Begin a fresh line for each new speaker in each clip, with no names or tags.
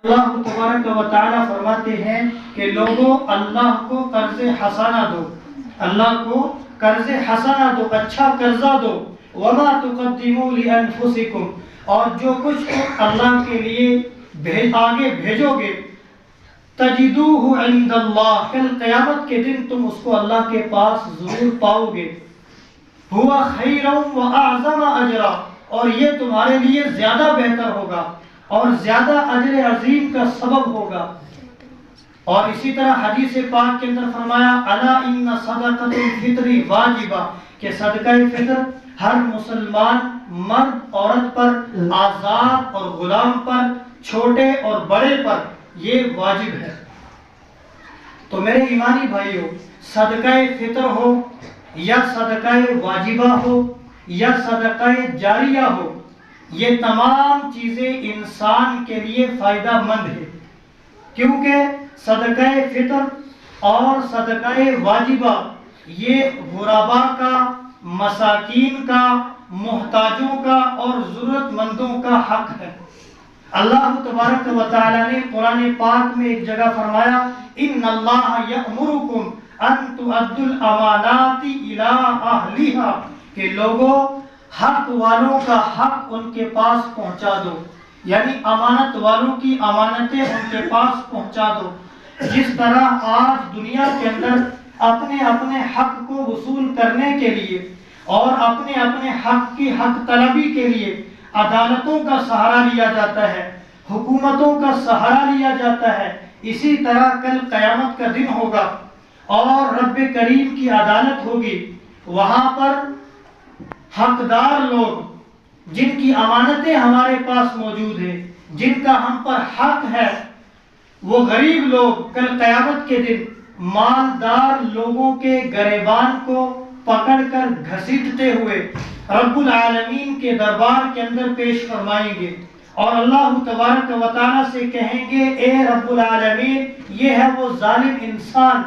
اللہ تبارک و تعالیٰ فرماتے ہیں کہ لوگوں اللہ کو قرض حسنہ دو، اللہ کو قرض حسنہ دو، اچھا قرضہ دو، وما تقدموا لانفسکم، اور جو کچھ تم اللہ کے لیے آگے بھیجو گے، تجدوہ عند اللہ، کل قیامت کے دن تم اس کو اللہ کے پاس ضرور پاؤ گے، ہوا خیرا واعظم اجرا، اور یہ تمہارے لیے زیادہ بہتر ہوگا اور زیادہ اجر عظیم کا سبب ہوگا۔ اور اسی طرح حدیث پاک کے اندر فرمایا الا ان صدقۃ الفطر واجبہ، کہ صدقہ فطر ہر مسلمان مرد عورت پر، آزاد اور غلام پر، چھوٹے اور بڑے پر یہ واجب ہے۔ تو میرے ایمانی بھائیوں، صدقہ فطر ہو یا صدقہ واجبہ ہو یا صدقہ جاریہ ہو، یہ تمام چیزیں انسان کے لیے فائدہ مند ہے، کیونکہ صدقہ فطر اور صدقہ واجبہ یہ غرباء کا، مساکین کا، محتاجوں کا اور ضرورت مندوں کا حق ہے۔ اللہ تبارک و تعالیٰ نے قرآن پاک میں ایک جگہ فرمایا ان اللہ یأمرکم ان تؤدوا الامانات الی اہلہا، کہ لوگوں حق والوں کا حق ان کے پاس پہنچا دو، یعنی امانت والوں کی امانتیں ان کے پاس پہنچا دو۔ جس طرح آج دنیا کے اندر اپنے اپنے حق کو وصول کرنے کے لیے اور اپنے اپنے حق کی حق طلبی کے لیے عدالتوں کا سہارا لیا جاتا ہے، حکومتوں کا سہارا لیا جاتا ہے، اسی طرح کل قیامت کا دن ہوگا اور رب کریم کی عدالت ہوگی۔ وہاں پر حقدار لوگ جن کی امانتیں ہمارے پاس موجود ہیں، جن کا ہم پر حق ہے، وہ غریب لوگ کل قیامت کے دن مالدار لوگوں کے گریبان کو پکڑ کر گھسیٹتے ہوئے رب العالمین کے دربار کے اندر پیش فرمائیں گے اور اللہ تبارک و تعالیٰ سے کہیں گے اے رب العالمین، یہ ہے وہ ظالم انسان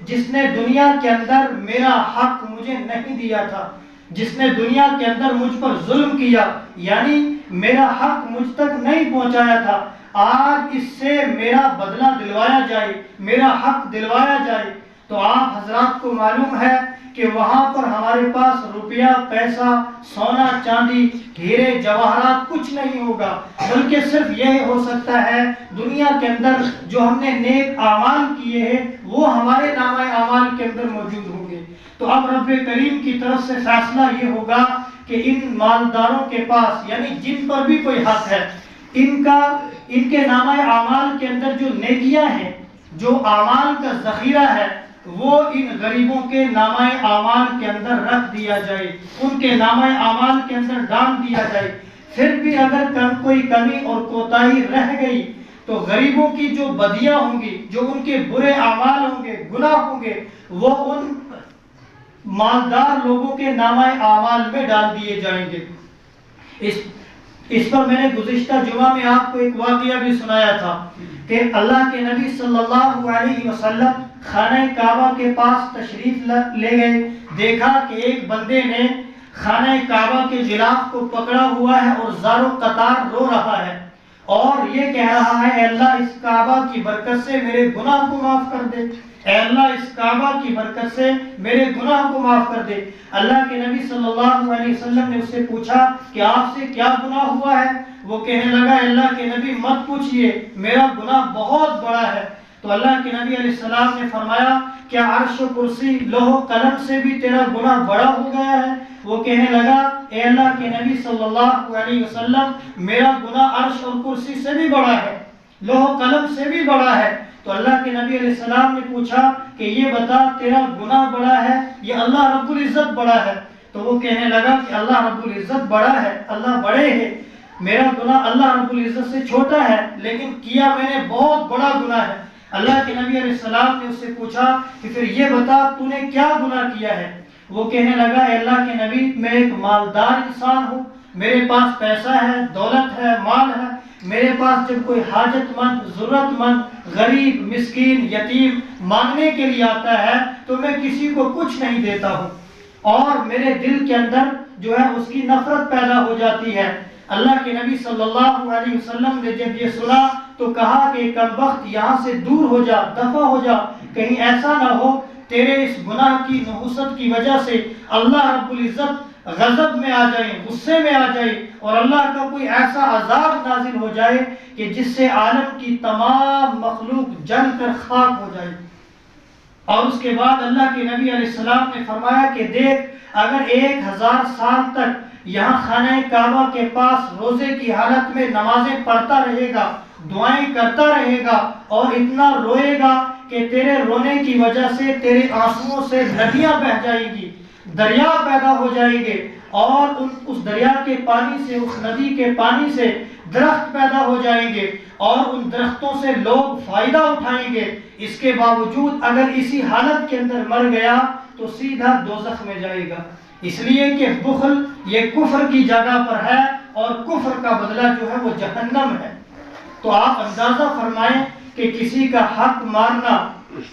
جس نے دنیا کے اندر میرا حق مجھے نہیں دیا تھا، جس نے دنیا کے اندر مجھ پر ظلم کیا، یعنی میرا حق مجھ تک نہیں پہنچایا تھا، آج اس سے میرا بدلہ دلوایا جائے، میرا حق دلوایا جائے۔ تو آپ حضرات کو معلوم ہے کہ وہاں پر ہمارے پاس روپیہ، پیسہ، سونا، چاندی، ہیرے، جواہرات کچھ نہیں ہوگا، بلکہ صرف یہ ہو سکتا ہے دنیا کے اندر جو ہم نے نیک اعمال کیے ہیں وہ ہمارے نامہ اعمال کے اندر موجود ہوں گے۔ تو اب رب کریم کی طرف سے فیصلہ یہ ہوگا کہ ان مالداروں کے پاس، یعنی جن پر بھی کوئی حق ہے، ان کے نامہ اعمال کے اندر جو نیکیاں ہیں، جو اعمال کا ذخیرہ ہے، وہ ان غریبوں کے نامہ اعمال کے اندر رکھ دیا جائے، ان کے نامہ اعمال کے اندر ڈال دیا جائے۔ پھر بھی اگر کوئی کمی اور کوتاہی رہ گئی تو غریبوں کی جو بدیاں ہوں گی، جو ان کے برے اعمال ہوں گے، گناہ ہوں گے، وہ ان مالدار لوگوں کے نامہ اعمال میں ڈال دیے جائیں گے۔ اس پر میں نے گزشتہ جمعہ میں آپ کو ایک واقعہ بھی سنایا تھا کہ اللہ کے نبی صلی اللہ علیہ وسلم خانہ کعبہ کے پاس تشریف لے گئے، دیکھا کہ ایک بندے نے خانہ کعبہ کے غلاف کو پکڑا ہوا ہے اور زار و قطار رو رہا ہے اور یہ کہہ رہا ہے اے اللہ اس کعبہ کی برکت سے میرے گناہ کو معاف کر دے، اے اللہ اس کعبہ کی برکت سے میرے گناہ کو معاف کر دے۔ اللہ کے نبی صلی اللہ علیہ وسلم نے اس سے پوچھا کہ آپ سے کیا گناہ ہوا ہے؟ وہ کہنے لگا اللہ کے نبی مت پوچھئے، میرا گناہ بہت بڑا ہے۔ تو اللہ کے نبی علیہ السلام نے فرمایا کیا عرش و کرسی، لوح و قلم سے بھی تیرا گناہ بڑا ہو گیا ہے؟ وہ کہنے لگا اے اللہ کے نبی صلی اللہ علیہ وسلم میرا گناہ عرش اور کرسی سے بھی بڑا ہے، لوح و قلم سے بھی بڑا ہے۔ تو اللہ کے نبی علیہ السلام نے پوچھا کہ یہ بتا تیرا گناہ بڑا ہے یا اللہ رب العزت بڑا ہے؟ تو وہ کہنے لگا کہ اللہ رب العزت بڑا ہے، اللہ بڑے ہے، میرا گناہ اللہ رب العزت سے چھوٹا ہے، لیکن کیا میں نے بہت بڑا گناہ ہے۔ اللہ کے نبی علیہ السلام نے اس سے پوچھا کہ پھر یہ بتا تو نے کیا گناہ کیا ہے؟ وہ کہنے لگا اے اللہ کے نبی میں ایک مالدار انسان ہوں، میرے پاس پیسہ ہے، دولت ہے، مال ہے، میرے پاس جب کوئی حاجت مند، ضرورت مند، غریب، مسکین، یتیم مانگنے کے لیے آتا ہے تو میں کسی کو کچھ نہیں دیتا ہوں اور میرے دل کے اندر جو ہے اس کی نفرت پیدا ہو جاتی ہے۔ اللہ کے نبی صلی اللہ علیہ وسلم نے جب یہ سنا تو کہا کہ کم وقت یہاں سے دور ہو جا، دفع ہو جا، کہیں ایسا نہ ہو تیرے اس گناہ کی نحوست کی وجہ سے اللہ رب العزت غضب میں آ جائے، غصے میں آ جائے، اور اللہ کا کوئی ایسا عذاب نازل ہو جائے کہ جس سے عالم کی تمام مخلوق جل کر خاک ہو جائے۔ اور اس کے بعد اللہ کے نبی علیہ السلام نے فرمایا کہ دیکھ، اگر 1000 سال تک یہاں خانہ کعبہ کے پاس روزے کی حالت میں نمازیں پڑھتا رہے گا، دعائیں کرتا رہے گا، اور اتنا روئے گا کہ تیرے رونے کی وجہ سے تیرے آنسوؤں سے ندیاں بہہ جائیں گی، دریا پیدا ہو جائیں گے، اور اس دریا کے پانی سے، اس ندی کے پانی سے درخت پیدا ہو جائیں گے، اور ان درختوں سے لوگ فائدہ اٹھائیں گے۔ اس کے باوجود اگر اسی حالت کے اندر مر گیا تو سیدھا دوزخ میں جائے گا، اس لیے کہ بخل یہ کفر کی جگہ پر ہے، اور کفر کا بدلہ جو ہے وہ جہنم ہے۔ تو آپ اندازہ فرمائیں کہ کسی کا حق مارنا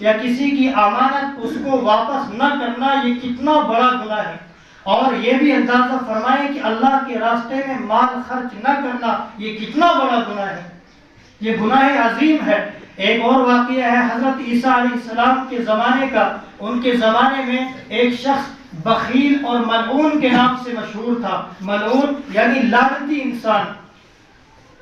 یا کسی کی امانت اس کو واپس نہ کرنا یہ کتنا بڑا گناہ ہے، اور یہ بھی اندازہ فرمائیں کہ اللہ کے راستے میں مال خرچ نہ کرنا یہ کتنا بڑا گناہ ہے، یہ گناہ عظیم ہے۔ ایک اور واقعہ ہے حضرت عیسیٰ علیہ السلام کے زمانے کا۔ ان کے زمانے میں ایک شخص بخیل اور ملعون کے نام سے مشہور تھا۔ ملعون یعنی لعنتی انسان،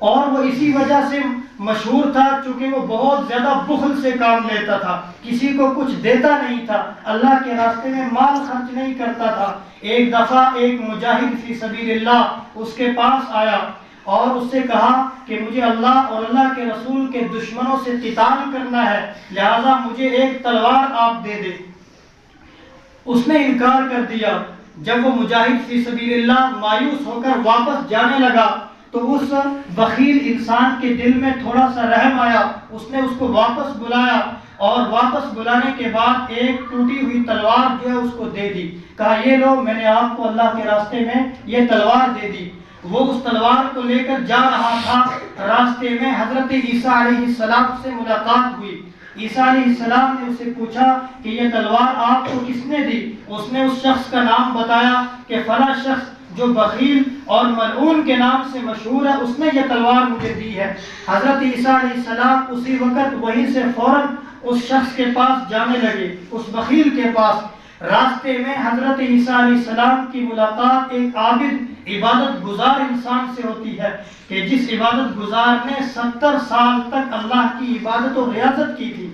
اور وہ اسی وجہ سے مشہور تھا چونکہ وہ بہت زیادہ بخل سے کام لیتا تھا، کسی کو کچھ دیتا نہیں تھا، اللہ کے راستے میں مال خرچ نہیں کرتا تھا۔ ایک دفعہ ایک مجاہد فی سبیل اللہ اس کے پاس آیا اور اس سے کہا کہ مجھے اللہ اور اللہ کے رسول کے دشمنوں سے قتال کرنا ہے، لہذا مجھے ایک تلوار آپ دے دے۔ اس نے انکار کر دیا۔ جب وہ مجاہد فی سبیل اللہ مایوس ہو کر واپس جانے لگا تو اس بخیل انسان کے دل میں تھوڑا سا رحم آیا، اس نے اس کو واپس بلایا، اور واپس بلانے کے بعد ایک ٹوٹی ہوئی تلوار جو ہے اس کو دے دی، کہا یہ لو، میں نے آپ کو اللہ کے راستے میں یہ تلوار دے دی۔ وہ اس تلوار کو لے کر جا رہا تھا، راستے میں حضرت عیسیٰ علیہ السلام سے ملاقات ہوئی۔ عیسیٰ علیہ السلام نے اسے پوچھا کہ یہ تلوار آپ کو کس نے دی؟ اس نے اس شخص کا نام بتایا کہ فلاں شخص جو بخیل اور ملعون کے نام سے مشہور ہے، اس نے یہ تلوار مجھے دی ہے۔ حضرت عیسیٰ علیہ السلام اسی وقت وہیں سے فوراً اس شخص کے پاس جانے لگے، اس بخیل کے پاس۔ راستے میں حضرت عیسیٰ علیہ السلام کی ملاقات ایک عابد عبادت گزار انسان سے ہوتی ہے کہ جس عبادت گزار نے 70 سال تک اللہ کی عبادت و ریاضت کی تھی۔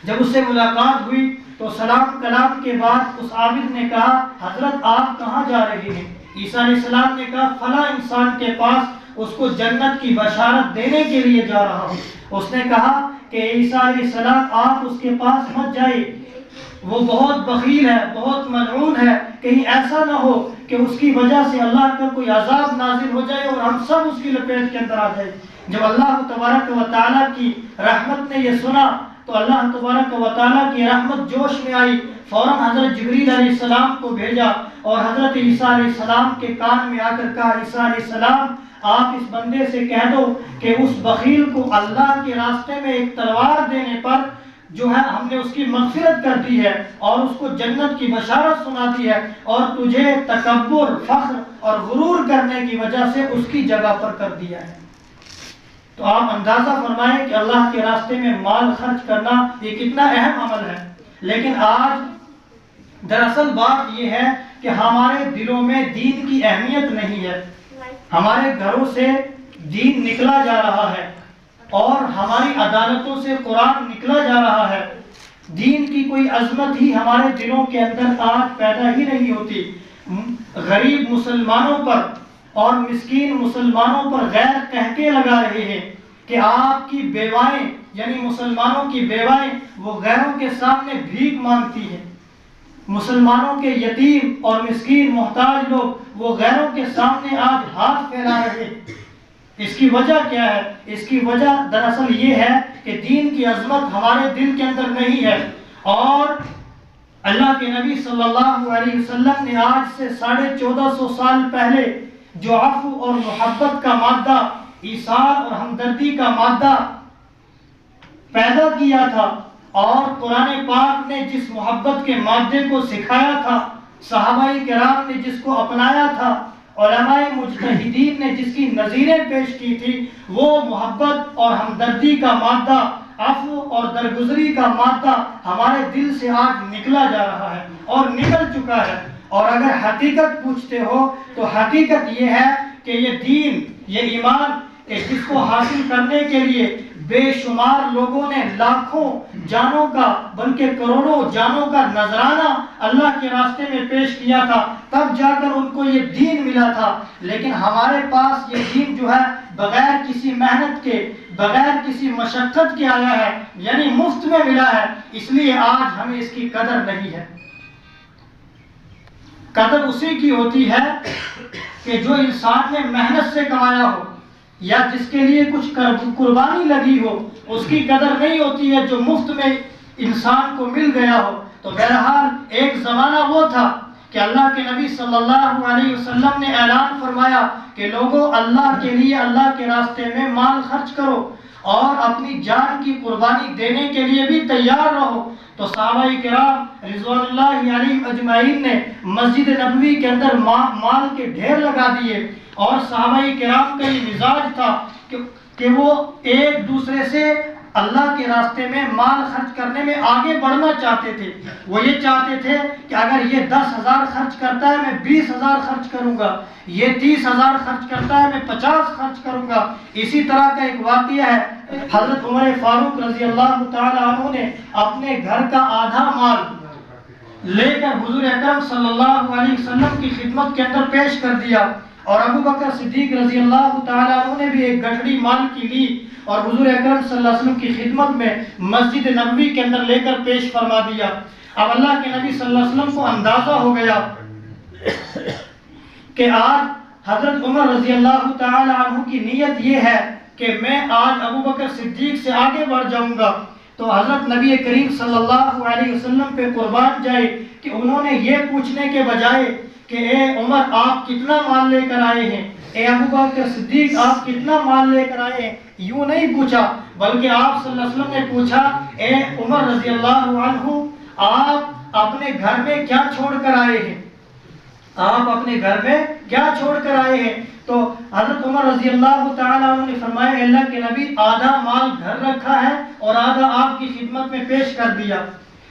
جب اس سے ملاقات ہوئی تو سلام کلام کے بعد اس عابد نے کہا حضرت آپ کہاں جا رہے ہیں؟ عیسیٰ علیہ السلام نے کہا فلاں انسان کے پاس، اس کو جنت کی بشارت دینے کے لیے جا رہا ہوں۔ اس نے کہا کہ عیسیٰ علیہ السلام آپ اس کے پاس مت جائے، وہ بہت بخیل ہے، بہت ملعون ہے، کہیں ایسا نہ ہو کہ اس کی وجہ سے اللہ کا کوئی عذاب نازل ہو جائے اور ہم سب اس کی لپیٹ کے اندر آ جائے۔ جب اللہ تبارک و تعالیٰ کی رحمت نے یہ سنا تو اللہ تبارک و تعالیٰ کی رحمت جوش میں آئی، فوراً حضرت جبریل علیہ السلام کو بھیجا اور حضرت عیسیٰ علیہ السلام کے کان میں آ کر کہا عیسیٰ علیہ السلام آپ اس بندے سے کہہ دو کہ اس بخیل کو اللہ کے راستے میں ایک تلوار دینے پر جو ہے ہم نے اس کی مغفرت کر دی ہے اور اس کو جنت کی بشارت سنا دی ہے، اور تجھے تکبر، فخر اور غرور کرنے کی وجہ سے اس کی جگہ پر کر دیا ہے۔ تو آپ اندازہ فرمائیں کہ اللہ کے راستے میں مال خرچ کرنا یہ کتنا اہم عمل ہے۔ لیکن آج دراصل بات یہ ہے کہ ہمارے دلوں میں دین کی اہمیت نہیں ہے، ہمارے گھروں سے دین نکلا جا رہا ہے اور ہماری عدالتوں سے قرآن نکلا جا رہا ہے، دین کی کوئی عظمت ہی ہمارے دلوں کے اندر آج پیدا ہی نہیں ہوتی۔ غریب مسلمانوں پر اور مسکین مسلمانوں پر غیر قہقے لگا رہے ہیں کہ آپ کی بیوائیں یعنی مسلمانوں کی بیوائیں وہ غیروں کے سامنے بھیک مانگتی ہیں، مسلمانوں کے یتیم اور مسکین محتاج لوگ وہ غیروں کے سامنے آج ہاتھ پھیلا رہے ہیں۔ اس کی وجہ کیا ہے؟ اس کی وجہ دراصل یہ ہے کہ دین کی عظمت ہمارے دل کے اندر نہیں ہے، اور اللہ کے نبی صلی اللہ علیہ وسلم نے آج سے 1450 سال پہلے جو عفو اور محبت کا مادہ، ایثار اور ہمدردی کا مادہ پیدا کیا تھا، اور قرآن پاک نے جس محبت کے مادے کو سکھایا تھا، صحابہ کرام نے جس کو اپنایا تھا، علماء مجتہدین نے جس کی نظیریں پیش کی تھی وہ محبت اور ہمدردی کا مادہ، عفو اور درگزری کا مادہ ہمارے دل سے آج نکلا جا رہا ہے اور نکل چکا ہے۔ اور اگر حقیقت پوچھتے ہو تو حقیقت یہ ہے کہ یہ دین، یہ ایمان جس کو حاصل کرنے کے لیے بے شمار لوگوں نے لاکھوں جانوں کا بلکہ کروڑوں جانوں کا نذرانہ اللہ کے راستے میں پیش کیا تھا، تب جا کر ان کو یہ دین ملا تھا۔ لیکن ہمارے پاس یہ دین جو ہے بغیر کسی محنت کے، بغیر کسی مشقت کے آیا ہے، یعنی مفت میں ملا ہے، اس لیے آج ہمیں اس کی قدر نہیں ہے۔ قدر اسی کی ہوتی ہے کہ جو انسان نے محنت سے کمایا ہو یا جس کے لیے کچھ قربانی لگی ہو، اس کی قدر نہیں ہوتی ہے جو مفت میں انسان کو مل گیا ہو۔ تو بہرحال ایک زمانہ وہ تھا کہ اللہ کے نبی صلی اللہ علیہ وسلم نے اعلان فرمایا کہ لوگوں اللہ کے لیے اللہ کے راستے میں مال خرچ کرو اور اپنی جان کی قربانی دینے کے لیے بھی تیار رہو۔ تو صحابہ کرام رضوان اللہ علیہم اجمعین نے مسجد نبوی کے اندر مال کے ڈھیر لگا دیے، اور صحابہ کرام کا یہ مزاج تھا کہ وہ ایک دوسرے سے اللہ کے راستے میں مال خرچ کرنے میں آگے بڑھنا چاہتے تھے۔ وہ یہ چاہتے تھے کہ اگر یہ 10,000 خرچ کرتا ہے میں 20,000 خرچ کروں گا، یہ 30,000 خرچ کرتا ہے میں 50 خرچ کروں گا۔ اسی طرح کا ایک واقعہ ہے، حضرت عمر فاروق رضی اللہ تعالی عنہ نے اپنے گھر کا آدھا مال لے کر حضور اکرم صلی اللہ علیہ وسلم کی خدمت کے اندر پیش کر دیا، اور ابو بکر صدیق رضی اللہ تعالی عنہ نے بھی ایک گٹھڑی مال کی لی اور حضور اکرم صلی اللہ علیہ وسلم کی خدمت میں مسجد نبوی کے اندر لے کر پیش فرما دیا۔ اب اللہ کے نبی صلی اللہ علیہ وسلم کو اندازہ ہو گیا کہ آج حضرت عمر رضی اللہ تعالی عنہ کی نیت یہ ہے کہ میں آج ابو بکر صدیق سے آگے بڑھ جاؤں گا۔ تو حضرت نبی کریم صلی اللہ علیہ وسلم پہ قربان جائے کہ انہوں نے یہ پوچھنے کے بجائے کہ اے عمر آپ کتنا مال لے کر آئے ہیں، اے ابو بکر صدیق آپ کتنا مال لے کر آئے ہیں، یوں نہیں پوچھا، بلکہ آپ صلی اللہ علیہ وسلم نے پوچھا اے عمر رضی اللہ عنہ آپ اپنے گھر میں کیا چھوڑ کر آئے ہیں، آپ اپنے گھر میں کیا چھوڑ کر آئے ہیں۔ تو حضرت عمر رضی اللہ تعالیٰ عنہ نے فرمایا اللہ کے نبی آدھا مال گھر رکھا ہے اور آدھا آپ کی خدمت میں پیش کر دیا۔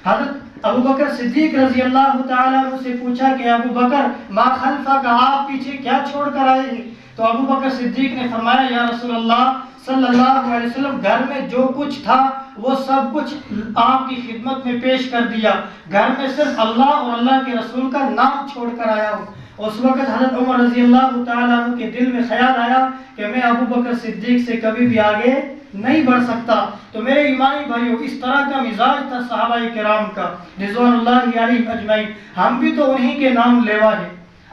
حضرت ابو بکر صدیق رضی اللہ تعالیٰ عنہ سے پوچھا کہ ابو بکر ما خلفہ کا آپ پیچھے کیا چھوڑ کر آئے ہیں؟ تو ابو بکر صدیق نے فرمایا یا رسول اللہ صلی اللہ علیہ وسلم گھر میں جو کچھ تھا وہ سب کچھ آپ کی خدمت میں پیش کر دیا، گھر میں صرف اللہ اور اللہ کے رسول کا نام چھوڑ کر آیا ہوں۔ اس وقت حضرت عمر رضی اللہ تعالیٰ عنہ کے دل میں خیال آیا کہ میں ابو بکر صدیق سے کبھی بھی آگے نہیں بڑھ سکتا۔ تو میرے ایمانی بھائیو اس طرح کا مزاج تھا صحابہ کرام کا رضوان اللہ علیہم اجمعین۔ ہم بھی تو انہی کے نام لیوا ہیں،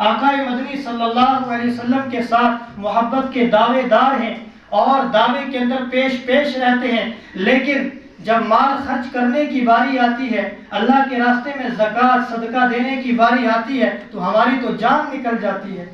آقا مدنی صلی اللہ علیہ وسلم کے ساتھ محبت کے دعوے دار ہیں اور دعوے کے اندر پیش رہتے ہیں، لیکن جب مال خرچ کرنے کی باری آتی ہے، اللہ کے راستے میں زکوٰۃ صدقہ دینے کی باری آتی ہے تو ہماری تو جان نکل جاتی ہے۔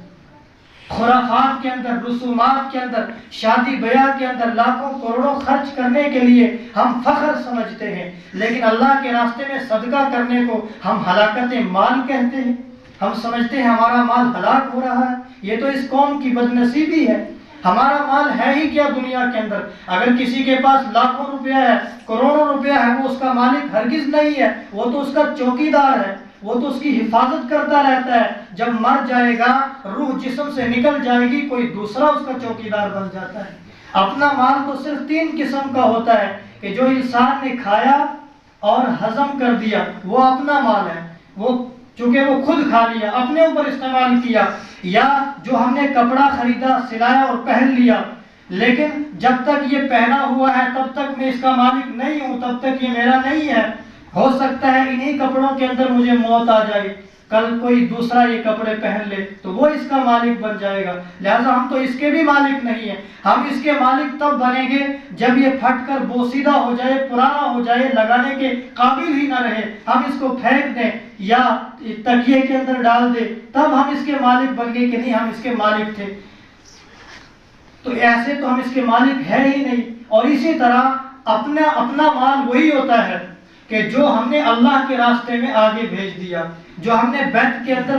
خرافات کے اندر، رسومات کے اندر، شادی بیاہ کے اندر لاکھوں کروڑوں خرچ کرنے کے لیے ہم فخر سمجھتے ہیں، لیکن اللہ کے راستے میں صدقہ کرنے کو ہم ہلاکت مال کہتے ہیں۔ ہم سمجھتے ہیں ہمارا مال ہلاک ہو رہا ہے، یہ تو اس قوم کی بدنصیبی ہے۔ ہمارا مال ہے ہی کیا دنیا کے اندر؟ اگر کسی کے پاس لاکھوں روپیہ ہے، کروڑوں روپیہ ہے، وہ اس کا مالک ہرگز نہیں ہے، وہ تو اس کا چوکیدار ہے، وہ تو اس کی حفاظت کرتا رہتا ہے۔ جب مر جائے گا، روح جسم سے نکل جائے گی، کوئی دوسرا اس کا چوکیدار بن جاتا ہے۔ اپنا مال تو صرف 3 قسم کا ہوتا ہے کہ جو انسان نے کھایا اور ہضم کر دیا وہ اپنا مال ہے، وہ چونکہ وہ خود کھا لیا، اپنے اوپر استعمال کیا، یا جو ہم نے کپڑا خریدا، سلایا اور پہن لیا، لیکن جب تک یہ پہنا ہوا ہے تب تک میں اس کا مالک نہیں ہوں، تب تک یہ میرا نہیں ہے۔ ہو سکتا ہے انہی کپڑوں کے اندر مجھے موت آ جائے، کل کوئی دوسرا یہ کپڑے پہن لے تو وہ اس کا مالک بن جائے گا، لہذا ہم تو اس کے بھی مالک نہیں ہیں۔ ہم اس کے مالک تب بنیں گے جب یہ پھٹ کر بوسیدہ ہو جائے، پرانا ہو جائے، لگانے کے قابل ہی نہ رہے، ہم اس کو پھینک دیں یا تکیے کے اندر ڈال دیں، تب ہم اس کے مالک بن گئے کہ نہیں ہم اس کے مالک تھے۔ تو ایسے تو ہم اس کے مالک ہے ہی نہیں۔ اور اسی طرح اپنا مال وہی ہوتا ہے کہ جو ہم نے اللہ کے راستے میں آگے بھیج دیا، جو ہم نے بیت کے اندر